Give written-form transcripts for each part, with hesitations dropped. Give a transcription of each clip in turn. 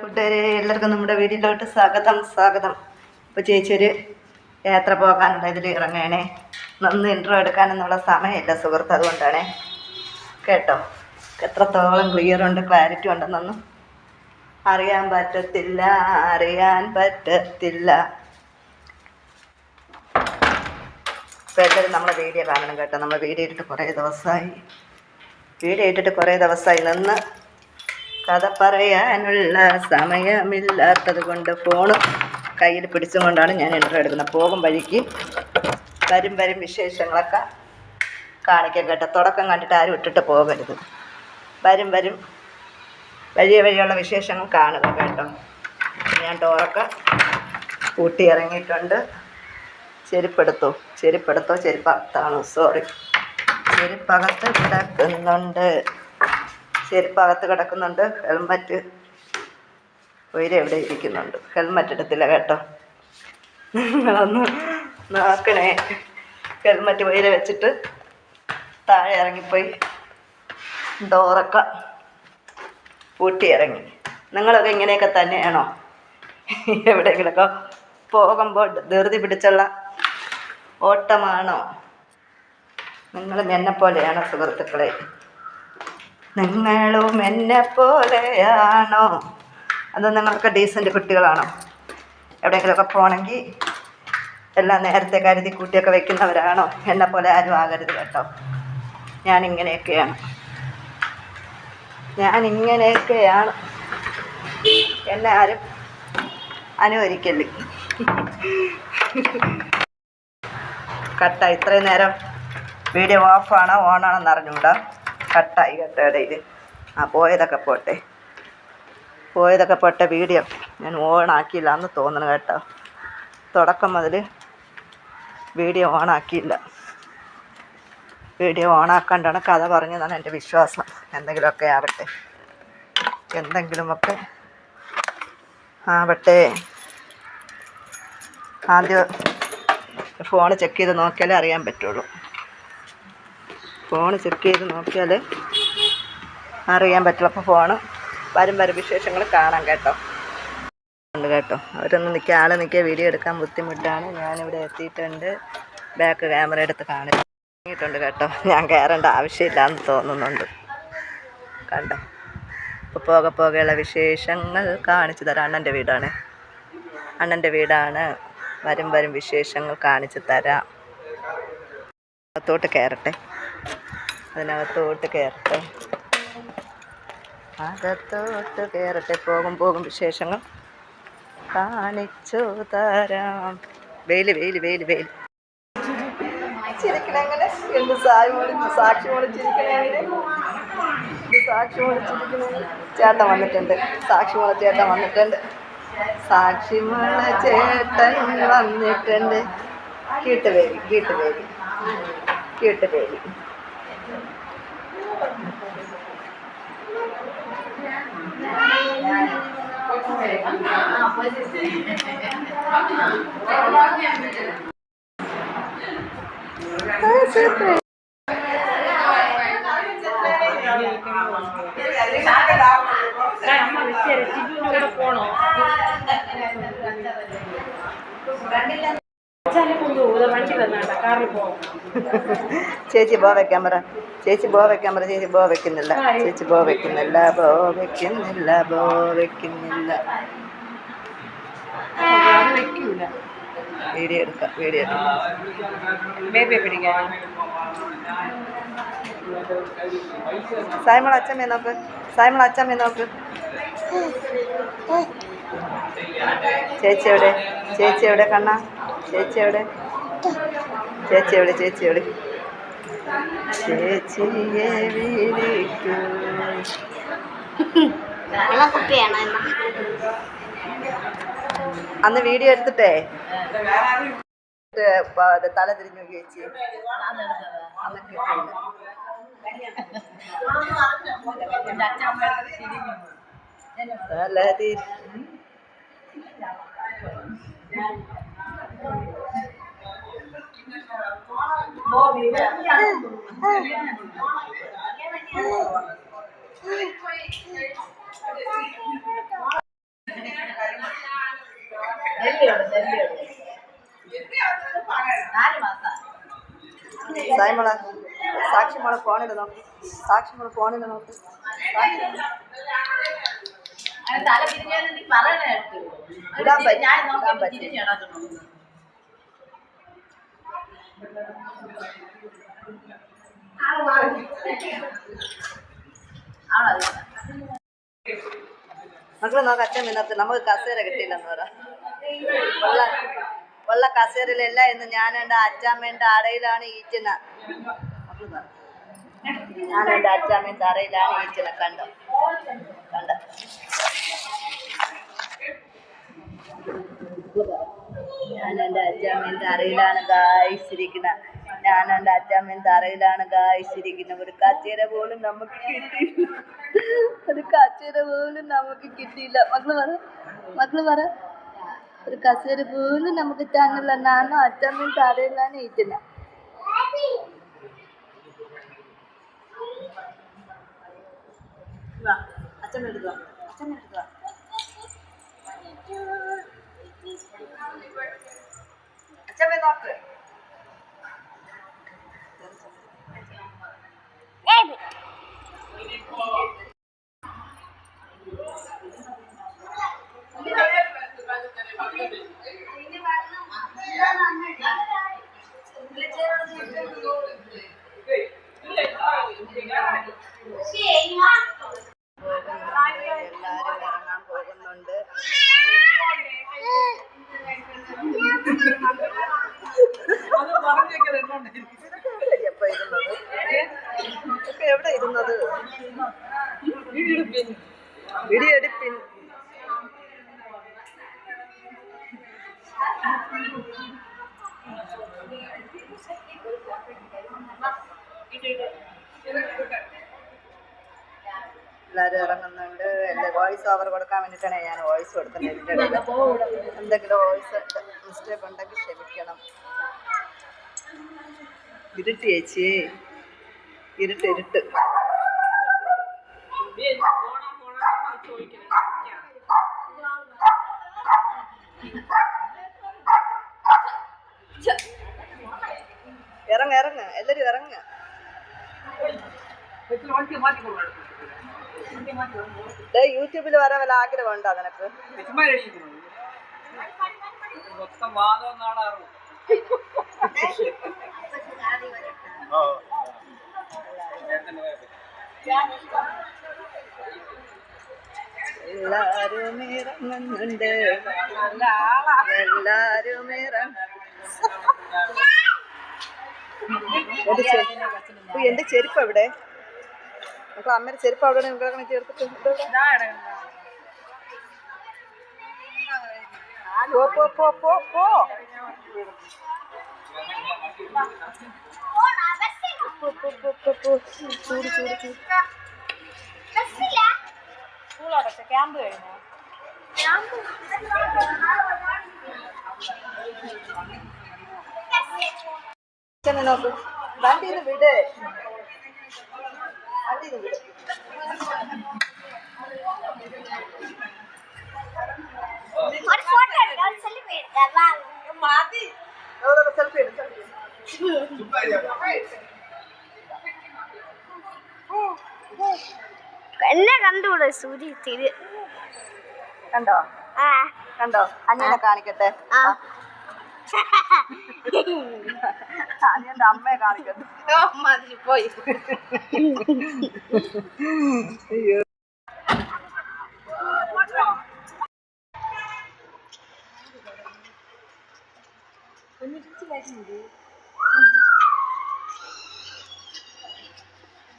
കൂട്ടുകാരെ എല്ലാവർക്കും നമ്മുടെ വീട്ടിലോട്ട് സ്വാഗതം. ഇപ്പോൾ ചേച്ചി ഒരു യാത്ര പോകാനുള്ള ഇതിൽ ഇറങ്ങണേ. ഒന്ന് ഇൻട്രോ എടുക്കാനെന്നുള്ള സമയമില്ല സുഹൃത്ത്, അതുകൊണ്ടാണേ. കേട്ടോ, എത്രത്തോളം ക്ലിയറുണ്ട്, ക്ലാരിറ്റി ഉണ്ടെന്നൊന്നും അറിയാൻ പറ്റത്തില്ല. ഇപ്പോൾ എല്ലാവരും നമ്മളെ വീഡിയോ കാണണം കേട്ടോ. നമ്മൾ വീഡിയോ ഇട്ടിട്ട് കുറേ ദിവസമായി നിന്ന് കഥ പറയാനുള്ള സമയമില്ലാത്തത് കൊണ്ട് ഫോണ് കയ്യിൽ പിടിച്ചും കൊണ്ടാണ് ഞാൻ ഇൻട്രോ എടുക്കുന്നത്. പോകും വഴിക്ക് വരും വിശേഷങ്ങളൊക്കെ കാണിക്കാം കേട്ടോ. തുടക്കം കണ്ടിട്ട് ആരും ഇട്ടിട്ട് പോകരുത്. വരും വഴിയുള്ള വിശേഷങ്ങൾ കാണുക കേട്ടോ. ഞാൻ ഡോറൊക്കെ കൂട്ടി ഇറങ്ങിയിട്ടുണ്ട്. ചെരുപ്പകത്ത് കിടക്കുന്നുണ്ട്. ഹെൽമറ്റ് എവിടെ ഇരിക്കുന്നുണ്ട്. ഹെൽമറ്റ് എടുത്തില്ല കേട്ടോ. നിങ്ങളൊന്ന് നോക്കണേ. ഹെൽമറ്റ് വെച്ചിട്ട് താഴെ ഇറങ്ങിപ്പോയി ഡോറൊക്കെ പൂട്ടി ഇറങ്ങി. നിങ്ങളൊക്കെ ഇങ്ങനെയൊക്കെ തന്നെയാണോ? എവിടെയെങ്കിലുമൊക്കെ പോകുമ്പോൾ ധൃതി പിടിച്ചുള്ള ഓട്ടമാണോ? നിങ്ങളും എന്നെപ്പോലെയാണോ സുഹൃത്തുക്കളെ? നിങ്ങളും എന്നെപ്പോലെയാണോ? അത് നിങ്ങൾക്ക് ഡീസൻറ്റ് കുട്ടികളാണോ? എവിടെയെങ്കിലുമൊക്കെ പോകണമെങ്കിൽ എല്ലാം നേരത്തെ കരുതി കൂട്ടിയൊക്കെ വെക്കുന്നവരാണോ? എന്നെപ്പോലെ ആരും ആകരുത് കേട്ടോ. ഞാനിങ്ങനെയൊക്കെയാണ്. എന്നെ ആരും അനുകരിക്കല്ലേ. കട്ടായി. ഇത്രയും നേരം വീഡിയോ ഓഫാണോ ഓണാണെന്ന് അറിഞ്ഞൂടാ. കട്ടായി കേട്ടോ ഇടയിൽ. പോയതൊക്കെ പോട്ടെ. വീഡിയോ ഞാൻ ഓണാക്കിയില്ല എന്ന് തോന്നണം കേട്ടോ. തുടക്കം മുതൽ വീഡിയോ ഓണാക്കിയില്ല. വീഡിയോ ഓണാക്കാണ്ടാണ് കഥ പറഞ്ഞതാണ് എൻ്റെ വിശ്വാസം. എന്തെങ്കിലുമൊക്കെ ആവട്ടെ. ആദ്യം ഫോൺ ചെക്ക് ചെയ്ത് നോക്കിയാലേ അറിയാൻ പറ്റുള്ളൂ. അപ്പോൾ ഫോണ് വരും വിശേഷങ്ങൾ കാണാം കേട്ടോ. അവരൊന്നും നിൽക്കുക വീഡിയോ എടുക്കാൻ ബുദ്ധിമുട്ടാണ്. ഞാനിവിടെ എത്തിയിട്ടുണ്ട്. ബാക്ക് ക്യാമറ എടുത്ത് കാണിട്ടുണ്ട് കേട്ടോ. ഞാൻ കയറേണ്ട ആവശ്യമില്ലാന്ന് തോന്നുന്നുണ്ട്. കണ്ടോ, ഇപ്പോൾ പോകെയുള്ള വിശേഷങ്ങൾ കാണിച്ചു തരാം. അണ്ണൻ്റെ വീടാണ്. വരും വിശേഷങ്ങൾ കാണിച്ചു തരാം. അതിനകത്തോട്ട് കയറട്ടെ. പോകും വിശേഷങ്ങൾ കാണിച്ചു തരാം. വെയിൽ ചിരിക്കണെങ്ങനെ? എന്ത് സാക്ഷി മോളിച്ചിരിക്കണേ. ചേട്ടൻ വന്നിട്ടുണ്ട്. സാക്ഷിമോള ചേട്ടൻ വന്നിട്ടുണ്ട്. കീട്ടുപേരി. ചേച്ചി ബോ വെക്കാൻ പറ. ചേച്ചി ബോ വെക്കുന്നില്ല. വീഡിയോ എടുക്കാം. സായ്മള അച്ഛമ്മേ നോക്ക്. ചേച്ചി എവിടെ കണ്ണ? ചേച്ചി എവിടെ? ചേച്ചിയെ വിളിക്കൂ. അന്ന് വീഡിയോ എടുത്തിട്ടേ തല തിരിഞ്ഞു ചേച്ചി. തല സായ്മോളെ സാക്ഷി മോളെ ഫോണിൽ നോക്ക്. സാക്ഷി മോളെ ഫോണിൽ നോക്ക്. ഇടാൻ പറ്റില്ല. മക്കളെ നോക്ക്. അച്ഛൻ നിന്നത്ത് നമുക്ക് കസേര കിട്ടിയില്ലെന്ന് പറ. ഉള്ള കസേരയിലല്ല എന്ന് ഞാൻ എൻ്റെ അച്ചാമ്മേൻ്റെ അടയിലാണ് ഈച്ചന. ഞാൻ എൻ്റെ അച്ചാമ്മേൻ്റെ അറയിലാണ് ഈച്ചന. കണ്ടോ കണ്ടോ? ഞാൻ എൻ്റെ അച്ചാമ്മേൻ്റെ അറയിലാണ് ഗായിച്ചിരിക്കുന്നത്. ഞാൻ എൻ്റെ അച്ചാമ്മേൻ്റെ അറയിലാണ് ഗായിച്ചിരിക്കുന്നത്. ഒരു കച്ചേര പോലും നമുക്ക് കിട്ടിയില്ല. ഒരു കച്ചേര പോലും നമുക്ക് കിട്ടിയില്ല. മക്കള് പറ ഒരു കസേര പോലും നമുക്ക് തന്നില്ല. ഞാനും അച്ചാമ്മേൻ്റെ അറയിലാണ് ഇരിക്കുന്നത്. അച്ഛമ്മ എടുക്കുക. അച്ഛമ്മ നോക്ക്. എല്ലാരും ഇറങ്ങാൻ പോകുന്നുണ്ട്. എവിടെ ഇരുന്നത്? ഇടിയെടുപ്പിൻ. എല്ലാവരും ഇറങ്ങുന്നുണ്ട്. എൻ്റെ വോയിസ് ഓവർ കൊടുക്കാൻ വേണ്ടിയിട്ടാണ് ഞാൻ വോയിസ് കൊടുക്കുന്നത്. എന്തെങ്കിലും വോയിസ് മിസ്റ്റേക്ക് ഉണ്ടെങ്കിൽ ക്ഷമിക്കണം. ഇരുട്ട് ചേച്ചി, ഇരുട്ട്. ഇറങ്ങ എല്ലാരും ഇറങ്ങ. യൂട്യൂബിൽ വരാൻ വല്ല ആഗ്രഹം ഉണ്ടോ നിനക്ക്? എല്ലാരും ഇറങ്ങുന്നുണ്ട്. എല്ലാരും എന്റെ ചെരുപ്പ് എവിടെ? അപ്പൊ അമ്മയുടെ ചെരുപ്പ് അവിടെ ചേർത്തിട്ട് പോ. ചൂട് ക്യാമ്പ് കഴിഞ്ഞോ? നോക്ക്. വണ്ടിന്ന് വിട്. സെൽഫി എടു. എന്നെ കണ്ടുകൂടെ സൂര്യ തിരി കണ്ടോ? അനിയനെ കാണിക്കട്ടെ. അനിയന്റെ അമ്മയെ കാണിക്കട്ടെ. പോയി. അയ്യോ.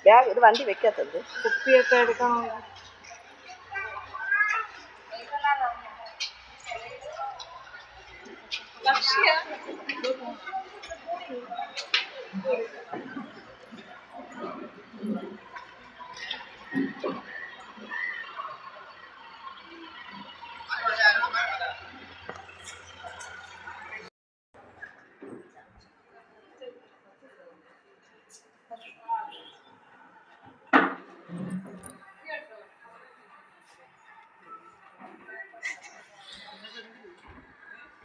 ബാഗ് ഇത് വണ്ടി വെക്കാത്തത്. കുപ്പിയൊക്കെ എടുക്കണം.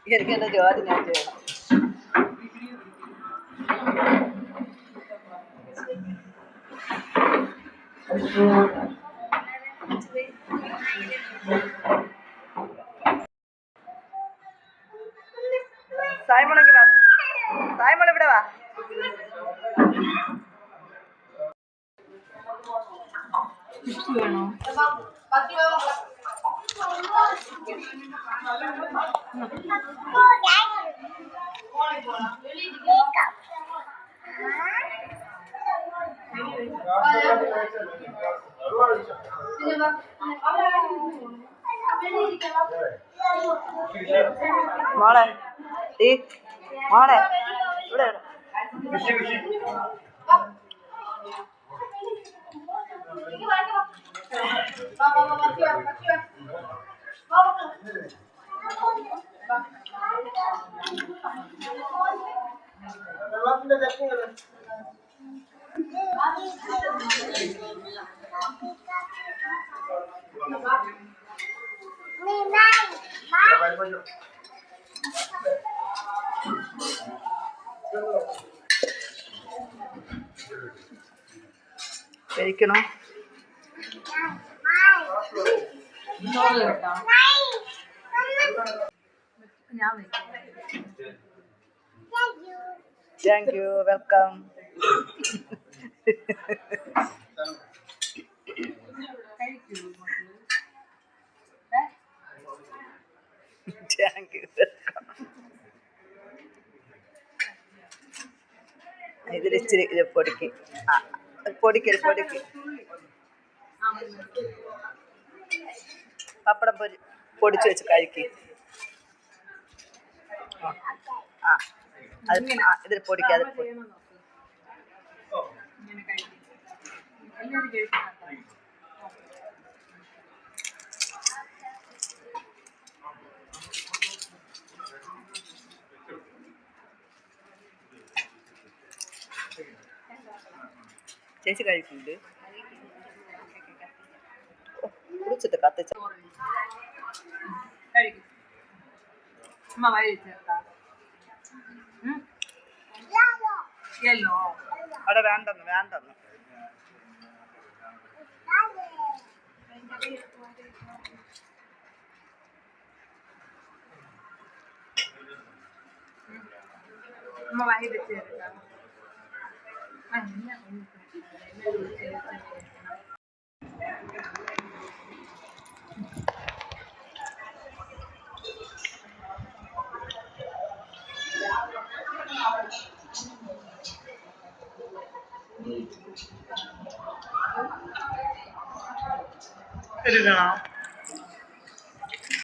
എനിക്ക് എൻ്റെ ജോലി ഞാൻ ചെയ്യണം. സായ്മോളെങ്കിൽ വാ, സായ്മോൾ ഇവിടെ വാ. വേണോ? മോളെ ഈ മോളെ ഇവിടെ ഇവിടെ. കഴിക്കണോ? ഞാൻ വെക്കാം. Thank you, welcome. Thank you, welcome. ഇതിലിച്ചിരി ഇത് പൊടിക്ക്. ആ പൊടിക്ക് പൊടിക്ക്. പപ്പടം പൊടിച്ച് വെച്ച് കഴിക്ക്. ആ അത് ഇതിൽ പൊടിക്ക്. അത് ചേച്ചി കഴിക്കുന്നുണ്ട്. കുടിച്ചിട്ട് കത്തിച്ച അമ്മ വയലിൽ ചേർത്താ യെല്ലോ അവിടെ വേണ്ടെന്ന് വേണ്ടെന്ന്. അമ്മ വയലിൽ ചേർത്താ എടുക്കണോ?